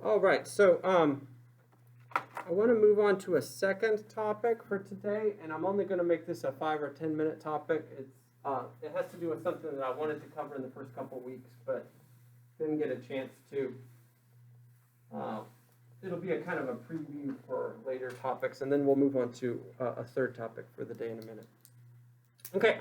All right, so I want to move on to a second topic for today, and I'm only going to make this a 5 or 10 minute topic. It has to do with something that I wanted to cover in the first couple weeks, but didn't get a chance to. It'll be a kind of a preview for later topics, and then we'll move on to a third topic for the day in a minute. Okay.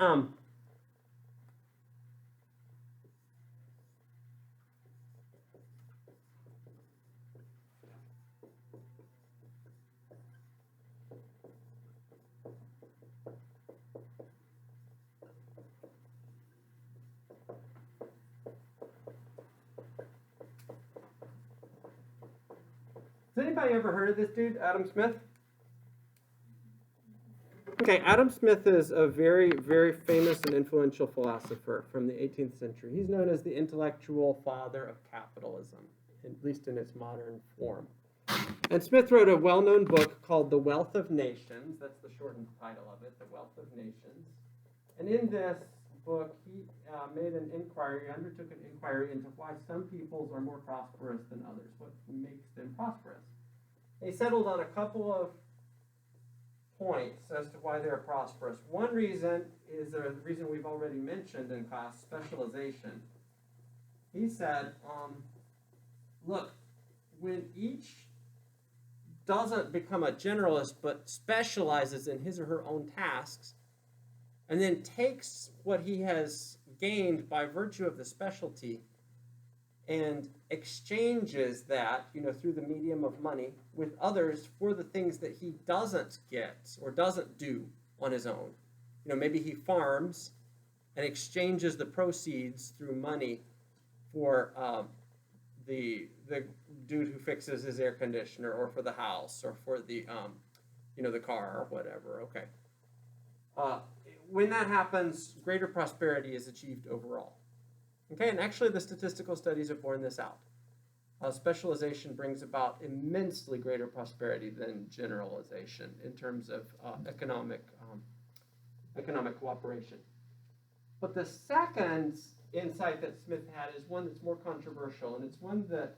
Has anybody ever heard of this dude, Adam Smith? Okay, Adam Smith is a very, very famous and influential philosopher from the 18th century. He's known as the intellectual father of capitalism, at least in its modern form. And Smith wrote a well-known book called The Wealth of Nations. That's the shortened title of it, The Wealth of Nations. And in this book, he undertook an inquiry into why some peoples are more prosperous than others, what makes them prosperous. He settled on a couple of points as to why they're prosperous. One reason is the reason we've already mentioned in class, specialization. He said, look, when each doesn't become a generalist but specializes in his or her own tasks, and then takes what he has gained by virtue of the specialty and exchanges that, through the medium of money with others for the things that he doesn't get or doesn't do on his own. Maybe he farms and exchanges the proceeds through money for the dude who fixes his air conditioner, or for the house, or for the the car or whatever. Okay. When that happens, greater prosperity is achieved overall. Okay, and actually the statistical studies have borne this out. Specialization brings about immensely greater prosperity than generalization in terms of economic cooperation. But the second insight that Smith had is one that's more controversial, and it's one that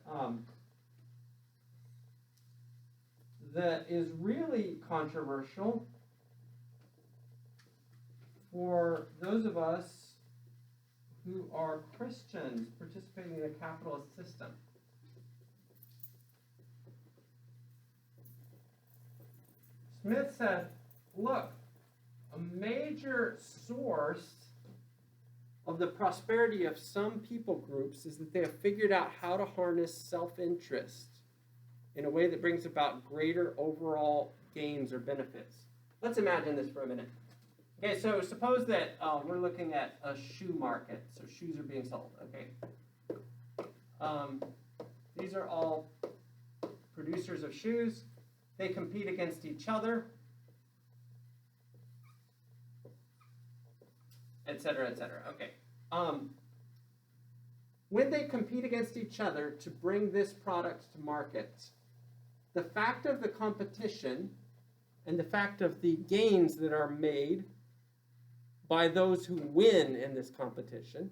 that is really controversial for those of us who are Christians participating in a capitalist system. Smith said, look, a major source of the prosperity of some people groups is that they have figured out how to harness self-interest in a way that brings about greater overall gains or benefits. Let's imagine this for a minute. Okay, so suppose that we're looking at a shoe market. So shoes are being sold, okay? These are all producers of shoes. They compete against each other, et cetera, et cetera. Okay. When they compete against each other to bring this product to market, the fact of the competition and the fact of the gains that are made by those who win in this competition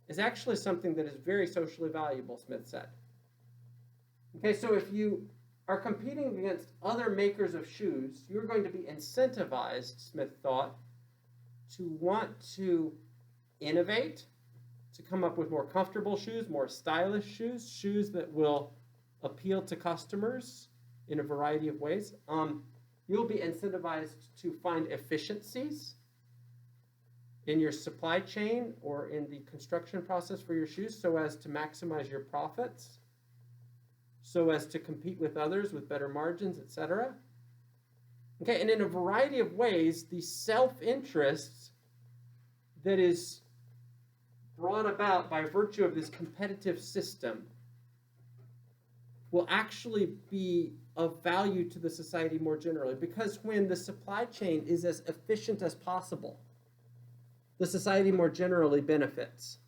is actually something that is very socially valuable, Smith said. Okay, so if you are competing against other makers of shoes, you're going to be incentivized, Smith thought, to want to innovate, to come up with more comfortable shoes, more stylish shoes, shoes that will appeal to customers in a variety of ways. You'll be incentivized to find efficiencies in your supply chain or in the construction process for your shoes so as to maximize your profits, so as to compete with others with better margins, etc. Okay, and in a variety of ways, the self-interest that is brought about by virtue of this competitive system will actually be of value to the society more generally, because when the supply chain is as efficient as possible, the society more generally benefits.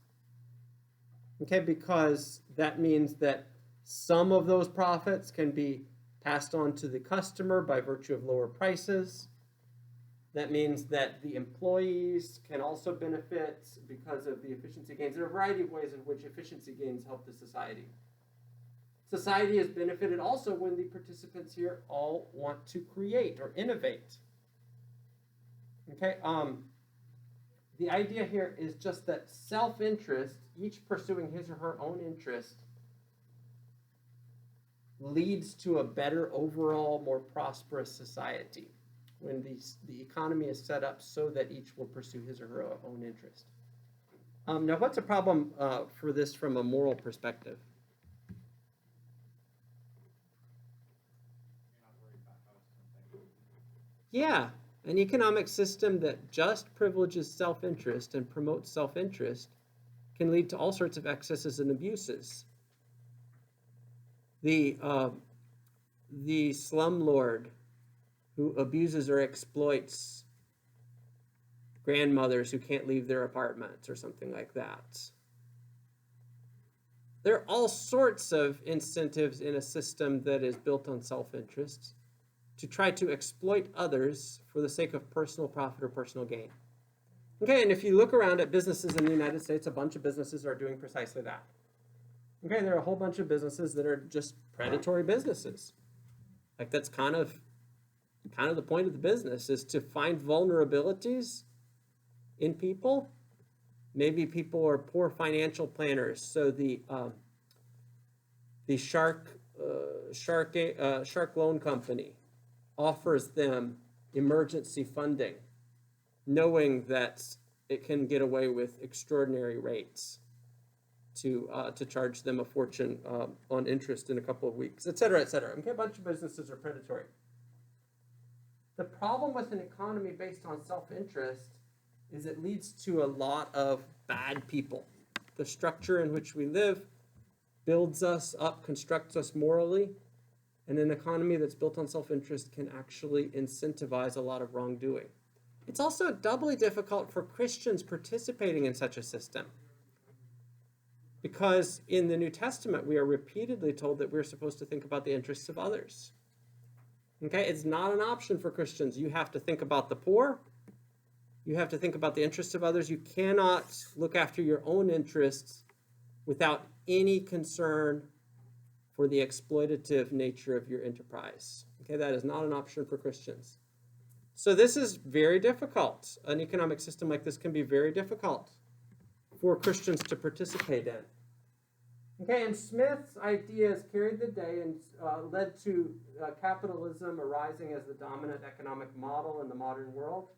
Okay, because that means that some of those profits can be passed on to the customer by virtue of lower prices. That means that the employees can also benefit because of the efficiency gains. There are a variety of ways in which efficiency gains help the society. Society is benefited also when the participants here all want to create or innovate. Okay, the idea here is just that self-interest, each pursuing his or her own interest, leads to a better overall, more prosperous society when the economy is set up so that each will pursue his or her own interest. Now, what's a problem for this from a moral perspective? Yeah, an economic system that just privileges self-interest and promotes self-interest can lead to all sorts of excesses and abuses. The slumlord who abuses or exploits grandmothers who can't leave their apartments or something like that. There are all sorts of incentives in a system that is built on self-interest to try to exploit others for the sake of personal profit or personal gain. Okay, and if you look around at businesses in the United States, a bunch of businesses are doing precisely that. Okay, there are a whole bunch of businesses that are just predatory businesses. Like that's kind of the point of the business, is to find vulnerabilities in people. Maybe people are poor financial planners, so the shark loan company offers them emergency funding, knowing that it can get away with extraordinary rates to charge them a fortune on interest in a couple of weeks, et cetera, et cetera. Okay, a bunch of businesses are predatory. The problem with an economy based on self-interest is it leads to a lot of bad people. The structure in which we live builds us up, constructs us morally, and an economy that's built on self-interest can actually incentivize a lot of wrongdoing. It's also doubly difficult for Christians participating in such a system, because in the New Testament, we are repeatedly told that we're supposed to think about the interests of others. Okay, it's not an option for Christians. You have to think about the poor. You have to think about the interests of others. You cannot look after your own interests without any concern for the exploitative nature of your enterprise. Okay, that is not an option for Christians. So this is very difficult. An economic system like this can be very difficult for Christians to participate in. Okay, and Smith's ideas carried the day and led to capitalism arising as the dominant economic model in the modern world.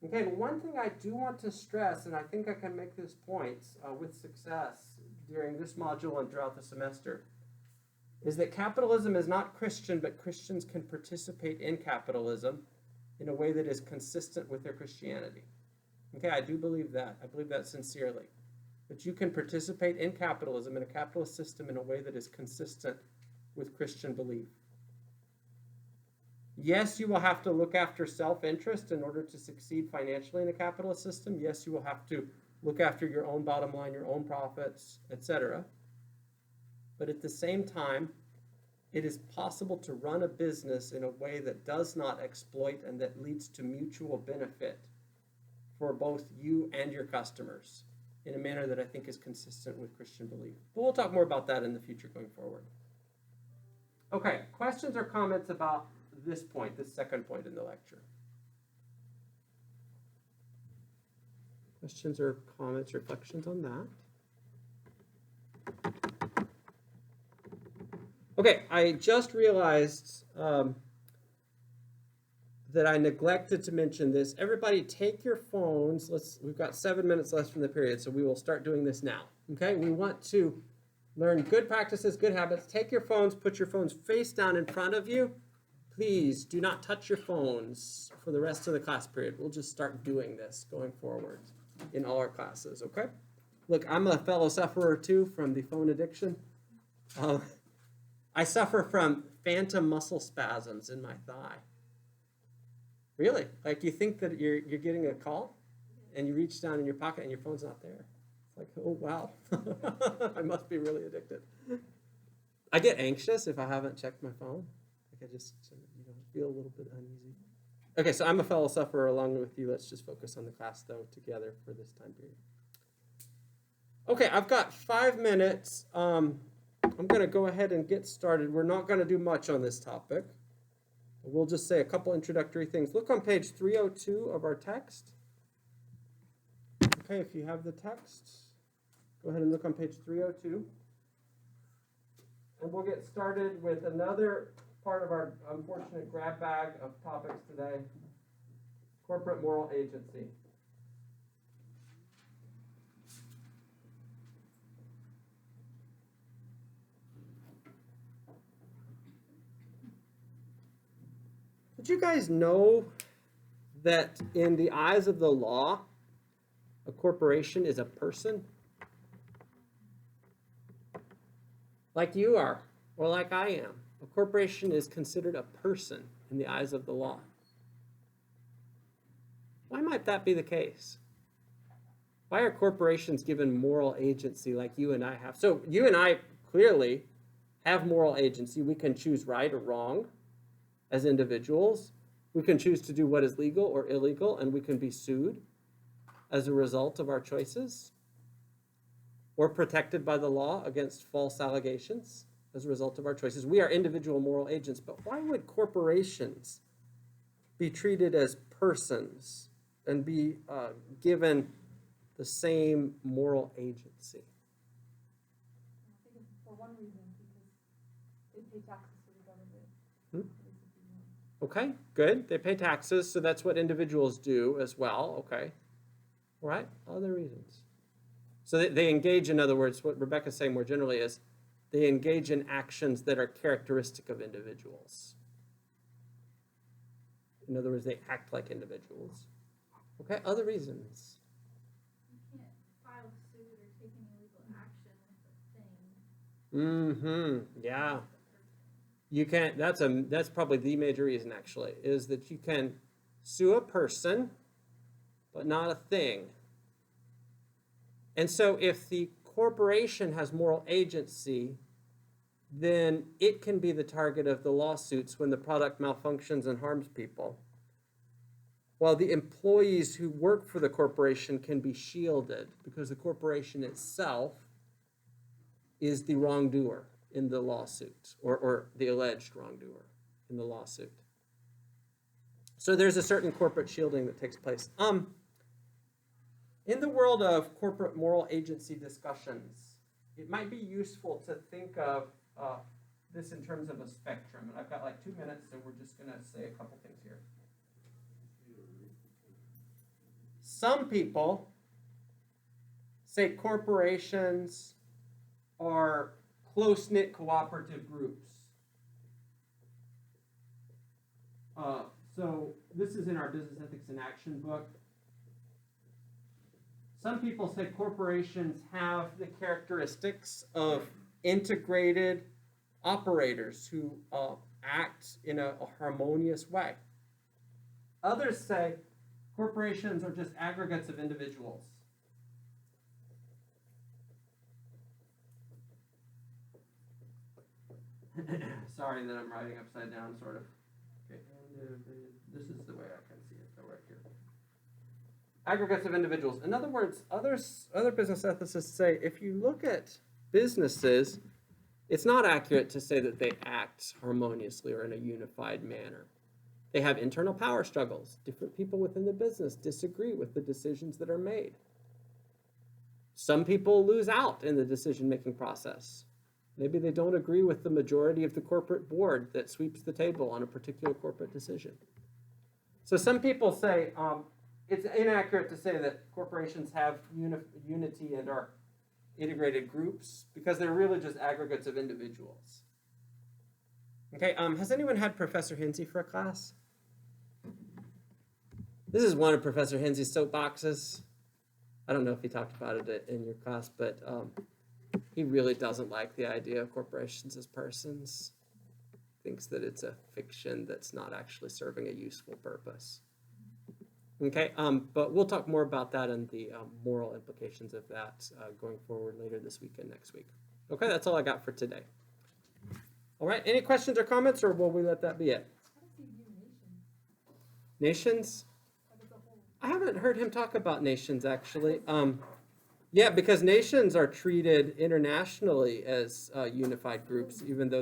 Okay, and one thing I do want to stress, and I think I can make this point with success during this module and throughout the semester, is that capitalism is not Christian, but Christians can participate in capitalism in a way that is consistent with their Christianity. Okay, I do believe that. I believe that sincerely. That you can participate in capitalism, in a capitalist system, in a way that is consistent with Christian belief. Yes, you will have to look after self-interest in order to succeed financially in a capitalist system. Yes, you will have to look after your own bottom line, your own profits, etc. But at the same time, it is possible to run a business in a way that does not exploit and that leads to mutual benefit for both you and your customers in a manner that I think is consistent with Christian belief. But we'll talk more about that in the future going forward. Okay, questions or comments about this point, this second point in the lecture? Questions or comments, reflections on that? Okay, I just realized that I neglected to mention this. Everybody take your phones. We've got 7 minutes left from the period, so we will start doing this now. Okay, we want to learn good practices, good habits. Take your phones, put your phones face down in front of you. Please do not touch your phones for the rest of the class period. We'll just start doing this going forward in all our classes, okay? Look, I'm a fellow sufferer too from the phone addiction. I suffer from phantom muscle spasms in my thigh. Really? Like you think that you're getting a call and you reach down in your pocket and your phone's not there. It's like, oh, wow. I must be really addicted. I get anxious if I haven't checked my phone. Like I just feel a little bit uneasy. Okay, so I'm a fellow sufferer along with you. Let's just focus on the class, though, together for this time period. Okay, I've got 5 minutes. I'm going to go ahead and get started. We're not going to do much on this topic. We'll just say a couple introductory things. Look on page 302 of our text. Okay, if you have the text, go ahead and look on page 302. And we'll get started with another part of our unfortunate grab bag of topics today, corporate moral agency. Did you guys know that in the eyes of the law, a corporation is a person? Like you are, or like I am. A corporation is considered a person in the eyes of the law. Why might that be the case? Why are corporations given moral agency like you and I have? So you and I clearly have moral agency. We can choose right or wrong as individuals. We can choose to do what is legal or illegal, and we can be sued as a result of our choices, or protected by the law against false allegations as a result of our choices. We are individual moral agents, but why would corporations be treated as persons and be given the same moral agency? I think for one reason, because they pay taxes to the government. Okay, good. They pay taxes, so that's what individuals do as well. Okay. All right, other reasons. So they engage, in other words, what Rebecca's saying more generally is they engage in actions that are characteristic of individuals. In other words, they act like individuals. Okay, other reasons. You can't file a suit or take any legal action with a thing. Yeah. You can't, that's probably the major reason actually, is that you can sue a person, but not a thing. And so if the corporation has moral agency, then it can be the target of the lawsuits when the product malfunctions and harms people, while the employees who work for the corporation can be shielded because the corporation itself is the wrongdoer in the lawsuit, or the alleged wrongdoer in the lawsuit. So there's a certain corporate shielding that takes place. In the world of corporate moral agency discussions, it might be useful to think of this in terms of a spectrum. And I've got like 2 minutes, so we're just going to say a couple things here. Some people say corporations are close-knit cooperative groups. So this is in our Business Ethics in Action book. Some people say corporations have the characteristics of integrated operators who act in a harmonious way. Others say corporations are just aggregates of individuals. Sorry that I'm writing upside down, sort of. Okay, this is the way I can see it, though, right here. Aggregates of individuals. In other words, other business ethicists say if you look at businesses, it's not accurate to say that they act harmoniously or in a unified manner. They have internal power struggles. Different people within the business disagree with the decisions that are made. Some people lose out in the decision-making process. Maybe they don't agree with the majority of the corporate board that sweeps the table on a particular corporate decision. So some people say it's inaccurate to say that corporations have unity and are integrated groups because they're really just aggregates of individuals. Okay, has anyone had Professor Hinsey for a class? This is one of Professor Hinsey's soapboxes. I don't know if he talked about it in your class, but he really doesn't like the idea of corporations as persons. Thinks that it's a fiction that's not actually serving a useful purpose. Okay, but we'll talk more about that and the moral implications of that going forward later this week and next week. Okay, that's all I got for today. All right, any questions or comments, or will we let that be it? How does he view nations? Nations? Like as a whole? I haven't heard him talk about nations, actually. Yeah, because nations are treated internationally as unified groups, even though